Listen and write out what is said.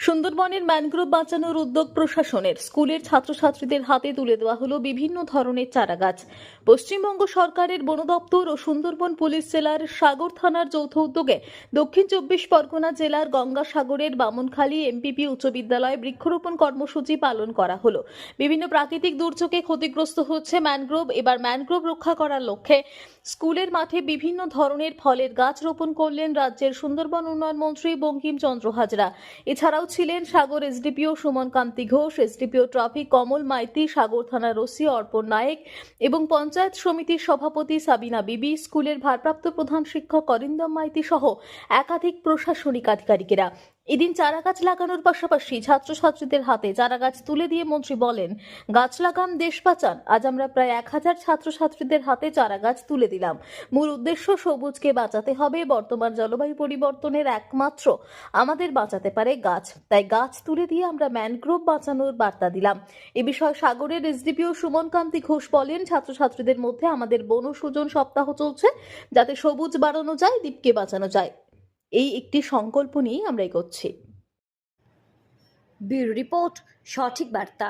সুন্দরবনের ম্যানগ্রোভ বাঁচানোর উদ্যোগ প্রশাসনের। স্কুলের ছাত্রছাত্রীদের হাতে তুলে দেওয়া হলো বিভিন্ন ধরনের চারাগাছ। পশ্চিমবঙ্গ সরকারের বন দপ্তর ও সুন্দরবন পুলিশ জেলার সাগর থানার যৌথ উদ্যোগে দক্ষিণ 24 পরগনা জেলার গঙ্গাসাগরের বামনখালী এমপিপি উচ্চ বিদ্যালয়ে বৃক্ষরোপণ কর্মসূচি পালন করা হলো। বিভিন্ন প্রাকৃতিক দুর্যোগে ক্ষতিগ্রস্ত হচ্ছে ম্যানগ্রোভ। এবার ম্যানগ্রোভ রক্ষা করার লক্ষ্যে স্কুলের মাঠে বিভিন্ন ধরনের ফলের গাছ রোপণ করলেন রাজ্যের সুন্দরবন উন্নয়ন মন্ত্রী বঙ্কিমচন্দ্র হাজরা। এছাড়াও ছিলেন সাগর এসডিপিও সুমন কান্তি ঘোষ, এসডিপিও ট্রাফিক কমল মাইতি, সাগর থানার ওসি অর্পণ নায়েক এবং পঞ্চায়েত সমিতির সভাপতি সাবিনা বিবি, স্কুলের ভারপ্রাপ্ত প্রধান শিক্ষক অরিন্দম মাইতি সহ একাধিক প্রশাসনিক আধিকারিকেরা। এদিন চারাগাছ লাগানোর পাশাপাশি ছাত্রছাত্রীদের হাতে চারাগাছ তুলে দিয়ে মন্ত্রী বলেন, গাছ লাগান দেশ বাঁচান। আজ আমরা প্রায় 1000 ছাত্রছাত্রীদের হাতে চারাগাছ তুলে দিলাম। মূল উদ্দেশ্য সবুজকে বাঁচাতে হবে। বর্তমান জলবায়ু পরিবর্তনের একমাত্র আমাদের বাঁচাতে পারে গাছ। তাই গাছ তুলে দিয়ে আমরা ম্যানগ্রোভ বাঁচানোর বার্তা দিলাম। এ বিষয়ে সাগরের এসডিপিও সুমন কান্তি ঘোষ বলেন, ছাত্রছাত্রীদের মধ্যে আমাদের বন সৃজন সপ্তাহ চলছে, যাতে সবুজ বাড়ানো যায়, দ্বীপকে বাঁচানো যায়। এই একটি সংকল্প নিয়ে আমরা এগোচ্ছি। ব্যুরো রিপোর্ট, সঠিক বার্তা।